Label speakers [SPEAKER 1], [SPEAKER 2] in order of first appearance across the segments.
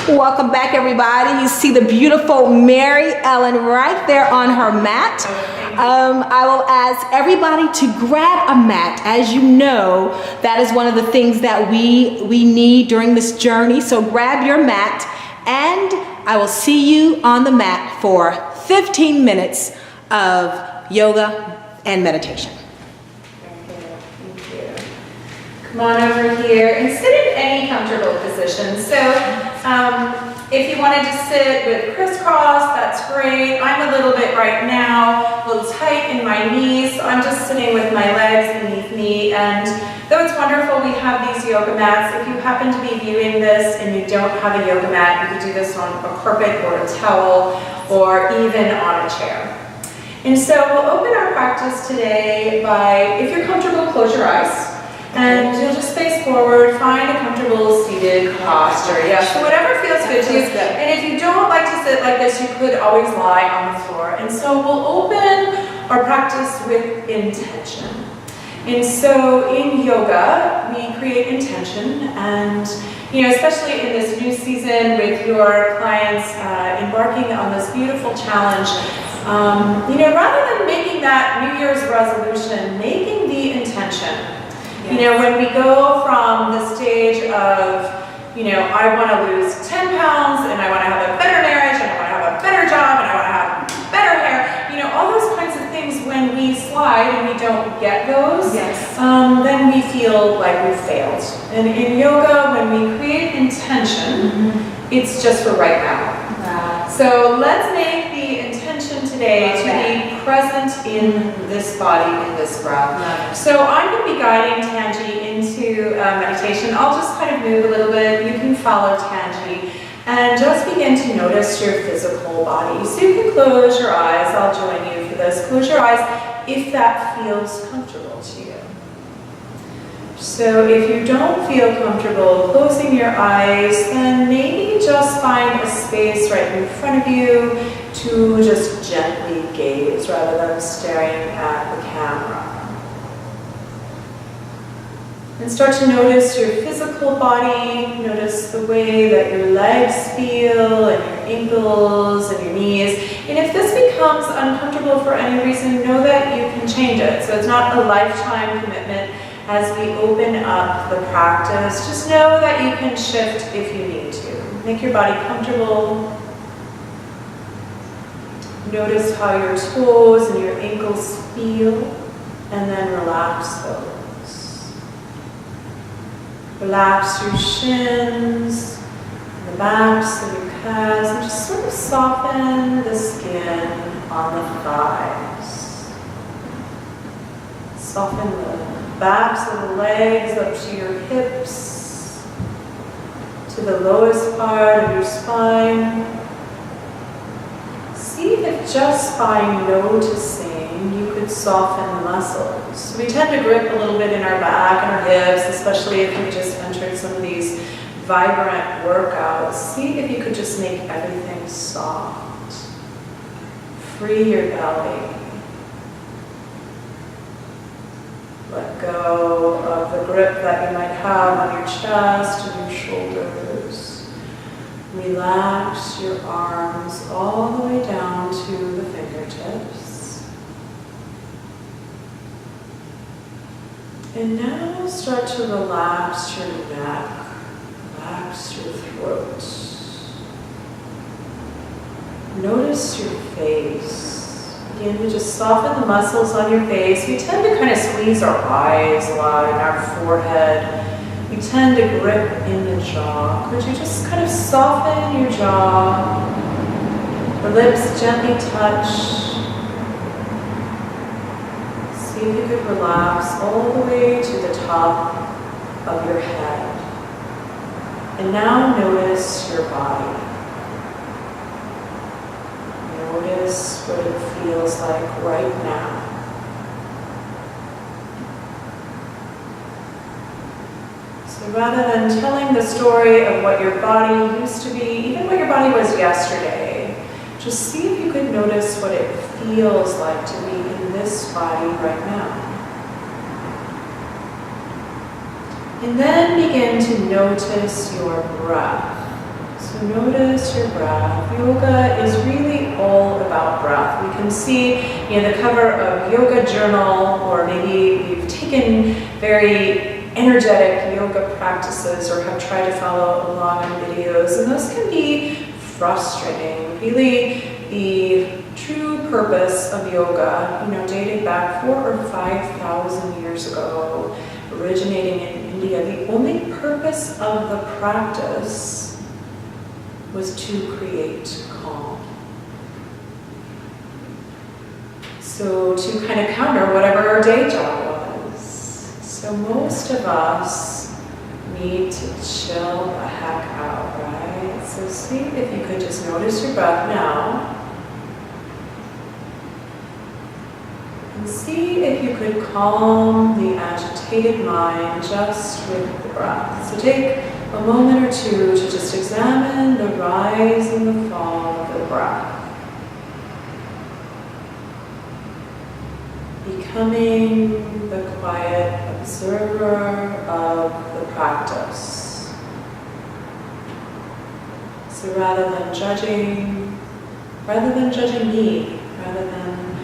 [SPEAKER 1] Welcome back, everybody. You see the beautiful Mary Ellen right there on her mat. I will ask everybody to grab a mat. As you know, that is one of the things that we need during this journey. So grab your mat, and I will see you on the mat for 15 minutes of yoga and meditation.
[SPEAKER 2] Come on over here and sit in any comfortable position. So if you wanted to sit with crisscross, that's great. I'm a little bit right now, a little tight in my knees, so I'm just sitting with my legs beneath me. And though it's wonderful we have these yoga mats, if you happen to be viewing this and you don't have a yoga mat, you can do this on a carpet or a towel or even on a chair. And so we'll open our practice today by, if you're comfortable, close your eyes. And you'll just face forward, find a comfortable seated posture. Yeah, so whatever feels good to you. And if you don't like to sit like this, you could always lie on the floor. And so we'll open our practice with intention. And so in yoga, we create intention. And especially in this new season with your clients embarking on this beautiful challenge, rather than making that New Year's resolution, making the intention. When we go from the stage of, I want to lose 10 pounds and I want to have a better marriage and I want to have a better job and I want to have better hair, all those kinds of things, when we slide and we don't get those, then we feel like we've failed. And in yoga, when we create intention, it's just for right now. So let's make the intention today to be present in this body, in this breath. So I'm going to be guiding Tanji into meditation. I'll just kind of move a little bit. You can follow Tanji and just begin to notice your physical body. So you can close your eyes. I'll join you for this. Close your eyes if that feels comfortable to you. So if you don't feel comfortable closing your eyes, then maybe just find a space right in front of you to just gently gaze rather than staring at the camera. And start to notice your physical body. Notice the way that your legs feel and your ankles and your knees. And if this becomes uncomfortable for any reason, know that you can change it. So it's not a lifetime commitment. As we open up the practice, just know that you can shift if you need to. Make your body comfortable. Notice how your toes and your ankles feel, and then relax those. Relax your shins, the backs of your calves, and just sort of soften the skin on the thighs. Soften the backs of the legs up to your hips, to the lowest part of your spine. See if just by noticing you could soften the muscles. So we tend to grip a little bit in our back and our hips, especially if we just entered some of these vibrant workouts. See if you could just make everything soft. Free your belly. Let go of the grip that you might have on your chest and your shoulders. Relax your arms all the way down to the fingertips. And now start to relax your neck, relax your throat. Notice your face. Begin to just soften the muscles on your face. We tend to kind of squeeze our eyes a lot in our forehead. We tend to grip in the jaw. Could you just kind of soften your jaw? The lips gently touch. See if you could relax all the way to the top of your head. And now notice your body. Notice what it feels like right now. So rather than telling the story of what your body used to be, even what your body was yesterday, just see if you could notice what it feels like to be in this body right now. And then begin to notice your breath. So notice your breath. Yoga is really all about breath. We can see in the cover of Yoga Journal, or maybe you've taken very energetic yoga practices or have tried to follow along in videos, and those can be frustrating. Really, the true purpose of yoga, dated back 4,000 or 5,000 years ago, originating in India, the only purpose of the practice was to create calm. So to kind of counter whatever our day job was. So most of us need to chill the heck out, right? So see if you could just notice your breath now. And see if you could calm the agitated mind just with the breath. So take a moment or two to just examine the rise and the fall of the breath. Becoming the quiet observer of the practice. So rather than judging me, rather than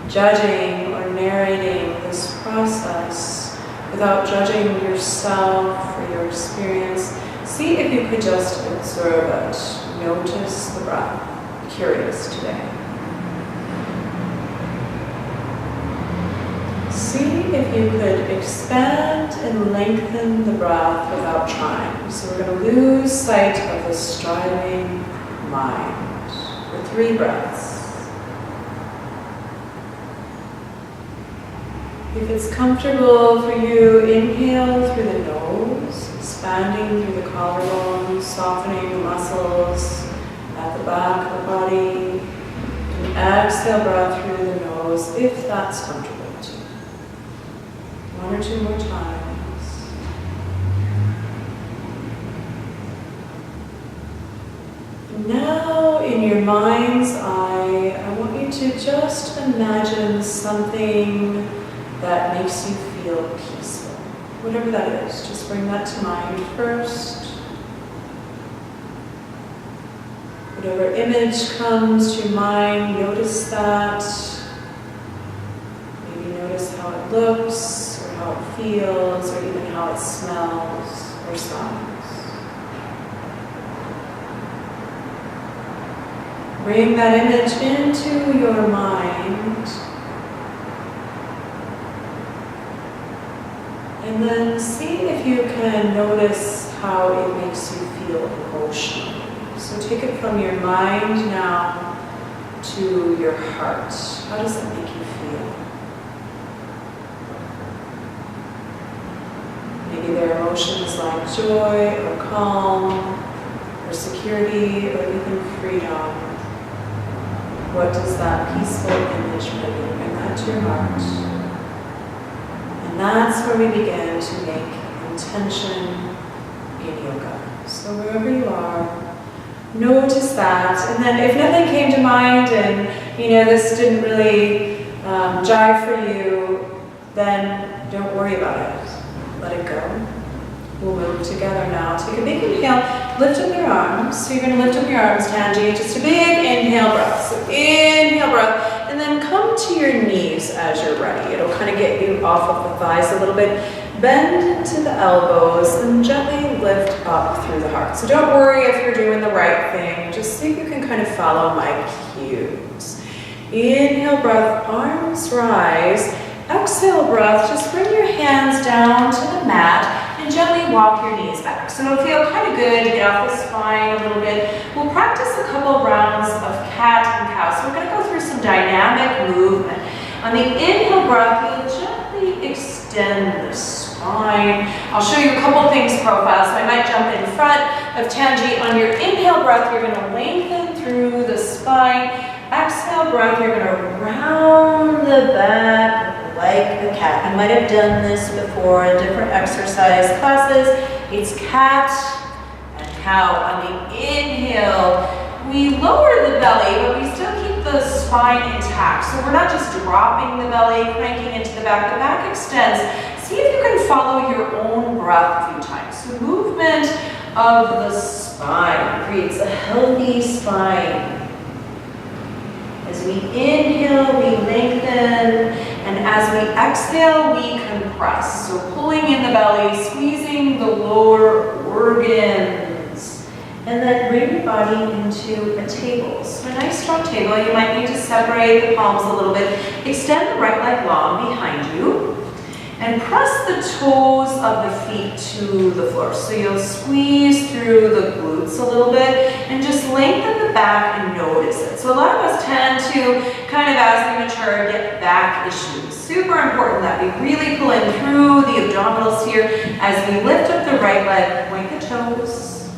[SPEAKER 2] judging or narrating this process without judging yourself or your experience, see if you could just observe it. Notice the breath. Curious today. See if you could expand and lengthen the breath without trying. So we're going to lose sight of the striving mind for 3 breaths. If it's comfortable for you, inhale through the nose, expanding through the collarbone, softening the muscles at the back of the body. And exhale, breath through the nose, if that's comfortable to you. 1 or 2 more times. Now, in your mind's eye, I want you to just imagine something that makes you feel peaceful. Whatever that is, just bring that to mind first. Whatever image comes to your mind, notice that. Maybe notice how it looks, or how it feels, or even how it smells or sounds. Bring that image into your mind. And then see if you can notice how it makes you feel emotionally. So take it from your mind now to your heart. How does it make you feel? Maybe there are emotions like joy or calm or security or even freedom. What does that peaceful image bring? Bring that to your heart. And that's where we begin to make intention in yoga. So wherever you are, notice that. And then if nothing came to mind and this didn't really jive for you, then don't worry about it. Let it go. We'll move together now. Take a big inhale, lift up your arms. So you're going to lift up your arms, Tanji. Just a big inhale breath. So inhale breath. And then come to your knees as you're ready. It'll kind of get you off of the thighs a little bit. Bend into the elbows and gently lift up through the heart. So don't worry if you're doing the right thing. Just see if you can kind of follow my cues. Inhale breath, arms rise. Exhale breath, just bring your hands down to the mat and gently walk your knees back. So it'll feel kind of good to get off the spine a little bit. We'll practice a couple rounds of cat and cow. So we're going to go through some dynamic movement. On the inhale breath, you'll gently extend the spine. I'll show you a couple things profile. So I might jump in front of Tanji. On your inhale breath, you're going to lengthen through the spine. Exhale breath, you're going to round the back like a cat. I might have done this before in different exercise classes. It's cat and cow. On the inhale, we lower the belly, but we still keep the spine intact. So we're not just dropping the belly, cranking into the back extends. See if you can follow your own breath a few times. So movement of the spine. Creates a healthy spine. As we inhale, we lengthen, and as we exhale, we compress. So pulling in the belly, squeezing the lower organs, and then bring your body into a table. So a nice strong table. You might need to separate the palms a little bit. Extend the right leg long behind you, and press the toes of the feet to the floor. So you'll squeeze through the glutes a little bit and just lengthen the back and notice it. So a lot of us tend to kind of, as we mature, get back issues. Super important that we really pull in through the abdominals here as we lift up the right leg, point the toes.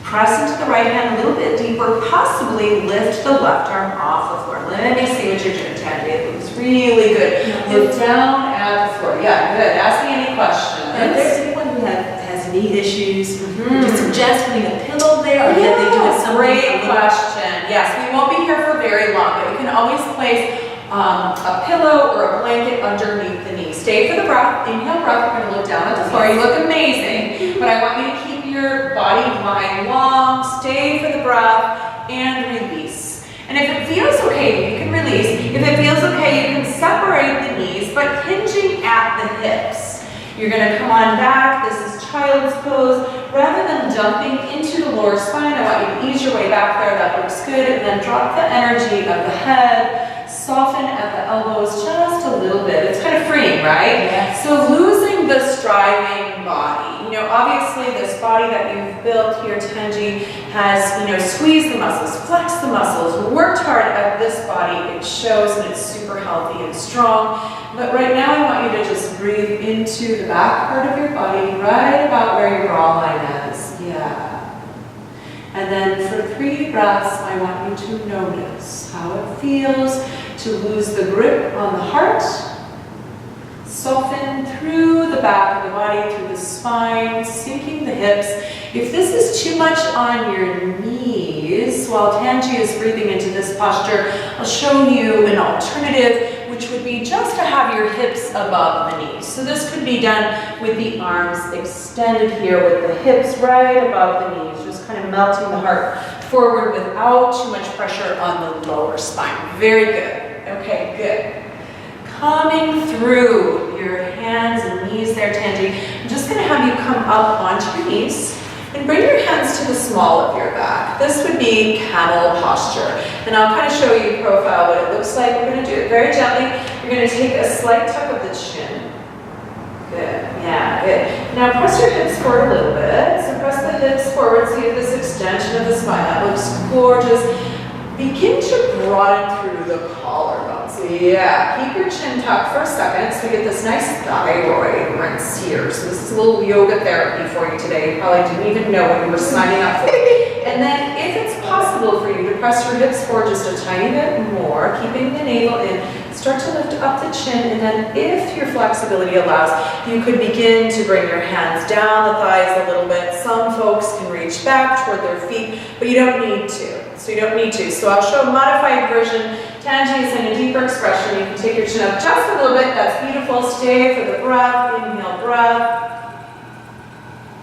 [SPEAKER 2] Press into the right hand a little bit deeper, possibly lift the left arm off the floor. Let me see what you're doing, Tandy. It looks really good. Look down at the floor. Yeah, good. Ask me any questions.
[SPEAKER 1] If there's anyone who has knee issues, would you suggest putting a pillow there, or did they do it something?
[SPEAKER 2] Great question. Yes, we won't be here for very long, but you can always place a pillow or a blanket underneath the knee. Stay for the breath. Inhale, breath. We're going to look down at the floor. You look amazing, but I want you to keep your body lying long. Stay for the breath and release. And if it feels okay, you can release. If it feels okay, you can separate the knees, but hinging at the hips. You're going to come on back. This is child's pose. Rather than jumping into the lower spine, I want you to ease your way back there. That looks good. And then drop the energy of the head. Soften at the elbows just a little bit. It's kind of freeing, right?
[SPEAKER 1] Yes.
[SPEAKER 2] So losing the striving body. You know, obviously this body that you've built here, Tenji, has, squeezed the muscles, flexed the muscles, worked hard at this body. It shows and it's super healthy and strong. But right now I want you to just breathe into the back part of your body, right about where your bra line is. Yeah. And then for 3 breaths, I want you to notice how it feels to lose the grip on the heart. Soften through the back of the body, through the spine, sinking the hips. If this is too much on your knees, while Tanji is breathing into this posture, I'll show you an alternative, which would be just to have your hips above the knees. So this could be done with the arms extended here, with the hips right above the knees, just kind of melting the heart forward without too much pressure on the lower spine. Very good. Okay, good. Coming through your hands and knees there, Tanji. I'm just going to have you come up onto your knees and bring your hands to the small of your back. This would be camel posture. And I'll kind of show you profile what it looks like. We're going to do it very gently. You're going to take a slight tuck of the chin. Good. Yeah, good. Now press your hips forward a little bit. So press the hips forward. See this extension of the spine. That looks gorgeous. Begin to broaden through the collarbone. So yeah, keep your chin tucked for a second so we get this nice thyroid rinse here. So this is a little yoga therapy for you today. You probably didn't even know when you were signing up for it. And then if it's possible for you to press your hips forward just a tiny bit more, keeping the navel in, start to lift up the chin, and then if your flexibility allows, you could begin to bring your hands down the thighs a little bit. Some folks can reach back toward their feet, but you don't need to. So I'll show a modified version. Tanji is in a deeper expression. You can take your chin up just a little bit. That's beautiful. Stay for the breath. Inhale, breath.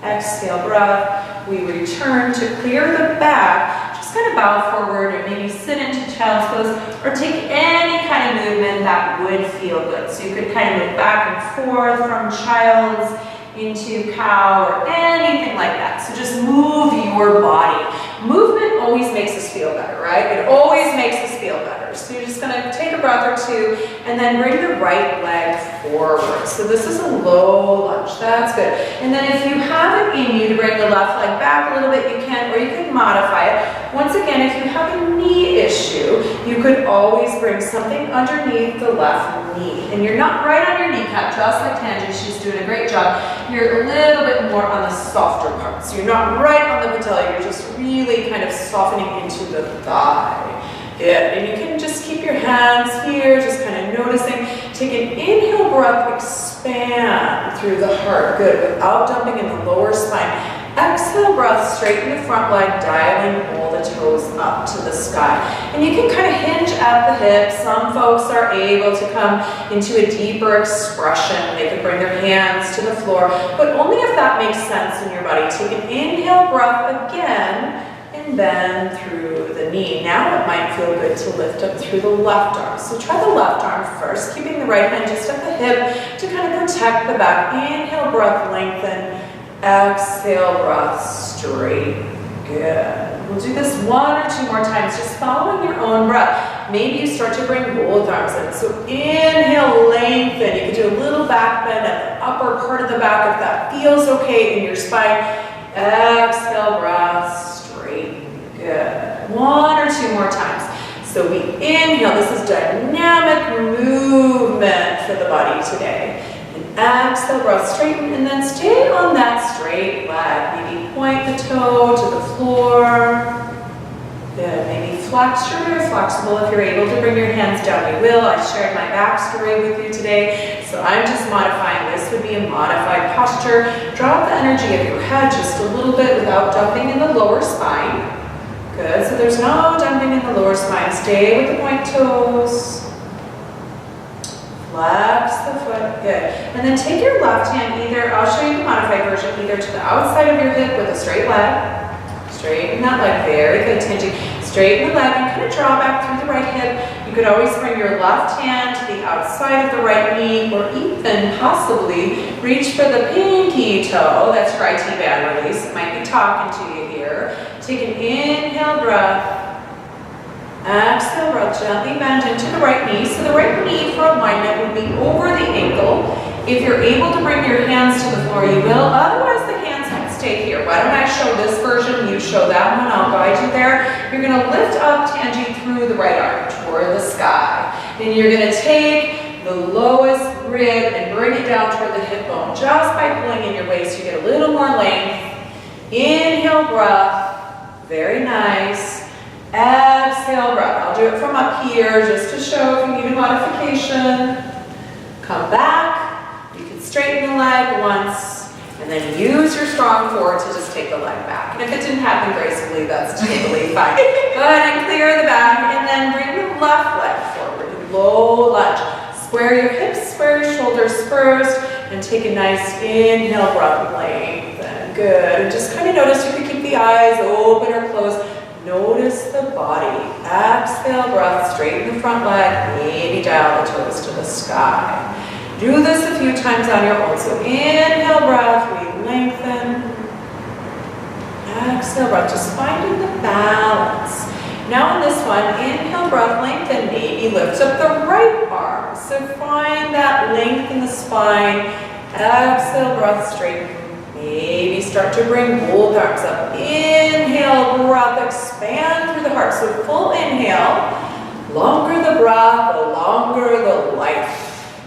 [SPEAKER 2] Exhale, breath. We return to clear the back. Just kind of bow forward or maybe sit into child's pose or take any kind of movement that would feel good. So you could kind of move back and forth from child's into cow or anything like that. So just move your body. Movement always makes us feel better, right? It always makes us feel better. So you're just going to take a breath or two and then bring the right leg forward. So this is a low lunge. That's good. And then if you have it in you to bring the left leg back a little bit, you can, or you can modify it. Once again, if you have a knee issue, you could always bring something underneath the left knee. And you're not right on your kneecap, just like Tanji. She's doing a great job. You're a little bit more on the softer part. So you're not right on the patella. You're just really kind of softening into the thigh. Good. And you can just keep your hands here, just kind of noticing. Take an inhale breath, expand through the heart. Good. Without dumping in the lower spine. Exhale breath, straighten the front leg, dialing, holding. the toes up to the sky. And you can kind of hinge at the hips. Some folks are able to come into a deeper expression. They can bring their hands to the floor, but only if that makes sense in your body. Take an inhale breath again, and bend through the knee. Now it might feel good to lift up through the left arm. So try the left arm first, keeping the right hand just at the hip to kind of protect the back. Inhale, breath, lengthen. Exhale, breath, straight. Good. We'll do this 1 or 2 more times, just following your own breath. Maybe you start to bring both arms in. So inhale, lengthen. You can do a little back bend at the upper part of the back if that feels okay in your spine. Exhale, breath, straight. Good. 1 or 2 more times. So we inhale. This is dynamic movement for the body today. And exhale, breath, straighten, and then stay on that straight leg. Maybe point the toe to the floor. Good. Maybe flex. Sure, you're flexible. If you're able to bring your hands down, you will. I shared my backstory with you today, so I'm just modifying. This would be a modified posture. Drop the energy of your head just a little bit without dumping in the lower spine. Good. So there's no dumping in the lower spine. Stay with the point toes. Flex the foot, good. And then take your left hand either, I'll show you the modified version, either to the outside of your hip with a straight leg. Straighten that leg, very good, Tanji. Straighten the leg and kind of draw back through the right hip. You could always bring your left hand to the outside of the right knee, or even possibly reach for the pinky toe. That's your IT band release. It might be talking to you here. Take an inhale breath. Exhale, breath, gently bend into the right knee. So the right knee for alignment would be over the ankle. If you're able to bring your hands to the floor, you will. Otherwise, the hands can stay here. Why don't I show this version? You show that one. I'll guide you there. You're going to lift up, Tanji, through the right arm toward the sky. Then you're going to take the lowest rib and bring it down toward the hip bone just by pulling in your waist. You get a little more length. Inhale, breath. Very nice. Exhale, breath. I'll do it from up here just to show if you need a modification. Come back. You can straighten the leg once, and then use your strong core to just take the leg back. And if it didn't happen gracefully, that's totally fine. Go ahead and clear the back, and then bring the left leg forward. Low lunge. Square your hips, square your shoulders first, and take a nice inhale, breath, lengthen. Good. And just kind of notice you can keep the eyes open or closed. Notice the body. Exhale, breath, straighten the front leg, maybe down the toes to the sky. Do this a few times on your own. So inhale, breath, we lengthen. Exhale, breath, just finding the balance. Now on this one, inhale, breath, lengthen, maybe lift up the right arm. So find that length in the spine. Exhale, breath, straighten. Maybe start to bring both arms up. Inhale, breath, expand through the heart. So full inhale. Longer the breath, the longer the life.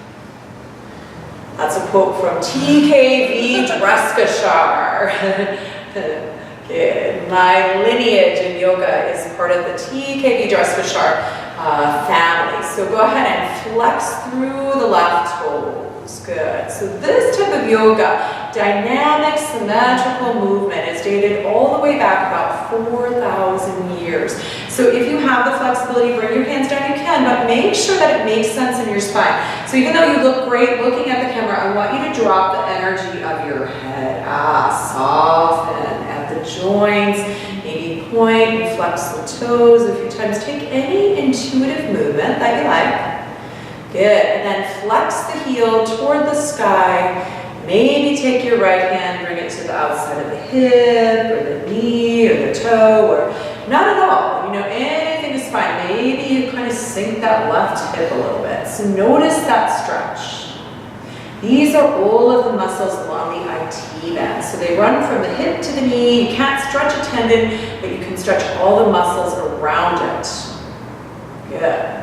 [SPEAKER 2] That's a quote from TKV Dreskashar. Good. My lineage in yoga is part of the TKV Dreskashar family. So go ahead and flex through the left toes. Good. So this type of yoga, dynamic, symmetrical movement, is dated all the way back about 4,000 years. So if you have the flexibility, bring your hands down, you can, but make sure that it makes sense in your spine. So even though you look great looking at the camera, I want you to drop the energy of your head. Soften at the joints, maybe point and flex the toes a few times. Take any intuitive movement that you like. Good, and then flex the heel toward the sky. Maybe take your right hand, bring it to the outside of the hip, or the knee, or the toe, or not at all. You know, anything is fine. Maybe you kind of sink that left hip a little bit. So notice that stretch. These are all of the muscles along the IT band. So they run from the hip to the knee. You can't stretch a tendon, but you can stretch all the muscles around it. Good.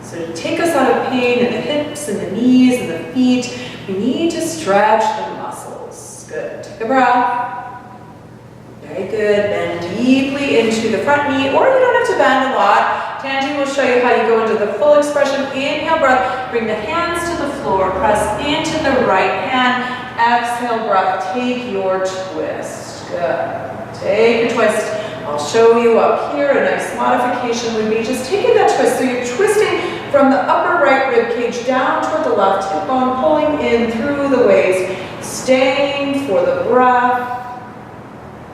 [SPEAKER 2] So to take us out of pain in the hips and the knees and the feet, we need to stretch the muscles. Good. Take a breath. Very good. Bend deeply into the front knee, or you don't have to bend a lot. Tanji will show you how you go into the full expression. Inhale, breath. Bring the hands to the floor. Press into the right hand. Exhale, breath. Take your twist. Good. Take your twist. I'll show you up here. A nice modification would be just taking that twist. So you're twisting from the upper right rib cage down toward the left hip bone, pulling in through the waist, staying for the breath.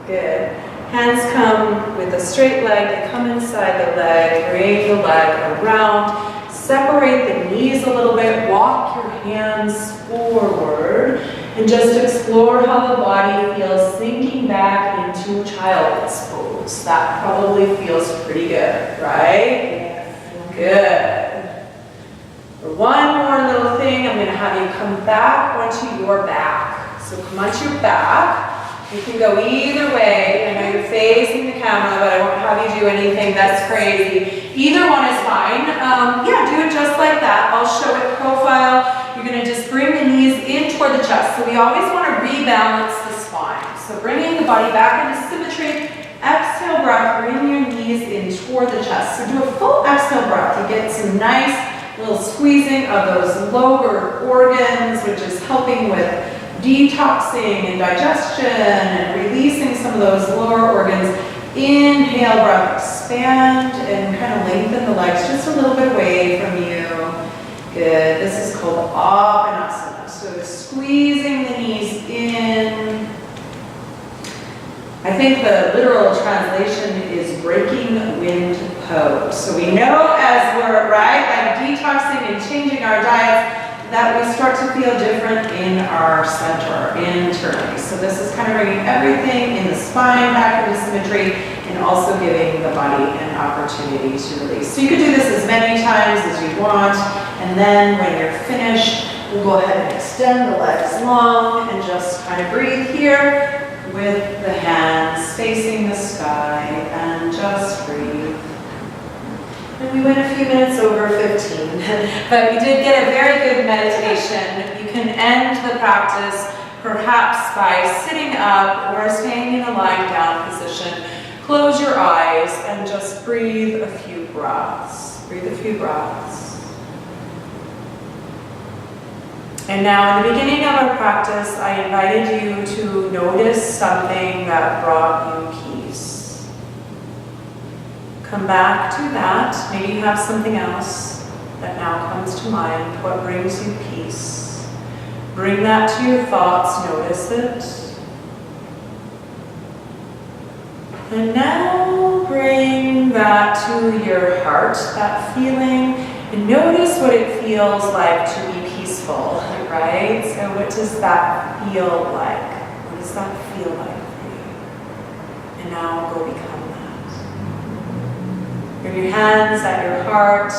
[SPEAKER 2] Good. Hands come with a straight leg, they come inside the leg, bring the leg around, separate the knees a little bit, walk your hands forward, and just explore how the body feels sinking back into child's pose. That probably feels pretty good, right? Good. For one more little thing, I'm going to have you come back onto your back. So come onto your back. You can go either way. I know you're facing the camera, but I won't have you do anything that's crazy. Either one is fine. Yeah, do it just like that. I'll show it profile. You're going to just bring the knees in toward the chest. So we always want to rebalance the spine. So bringing the body back into symmetry. Exhale breath, bring your knees in toward the chest. So do a full exhale breath. You get some nice little squeezing of those lower organs, which is helping with detoxing and digestion and releasing some of those lower organs. Inhale, breath, expand and kind of lengthen the legs just a little bit away from you. Good. This is called Apanasana. So squeezing the knees in. I think the literal translation is breaking wind pose. So we know as we're like detoxing and changing our diets, that we start to feel different in our center, internally. So this is kind of bringing everything in the spine back into symmetry and also giving the body an opportunity to release. So you could do this as many times as you want, and then when you're finished, we'll go ahead and extend the legs long and just kind of breathe here with the hands facing the sky and just breathe. And we went a few minutes over 15, but you did get a very good meditation. You can end the practice perhaps by sitting up or staying in a lying down position. Close your eyes and just breathe a few breaths. Breathe a few breaths. And now in the beginning of our practice, I invited you to notice something that brought you peace. Come back to that. Maybe you have something else that now comes to mind. What brings you peace? Bring that to your thoughts. Notice it. And now bring that to your heart, that feeling, and notice what it feels like to be peaceful, right? So what does that feel like? What does that feel like for you? And now go become Bring your hands at your heart.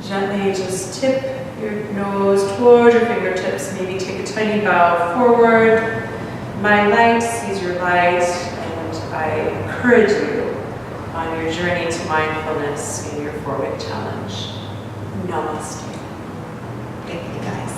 [SPEAKER 2] Gently just tip your nose towards your fingertips. Maybe take a tiny bow forward. My light sees your light, and I encourage you on your journey to mindfulness in your 4-week challenge. Namaste.
[SPEAKER 1] Thank you, guys.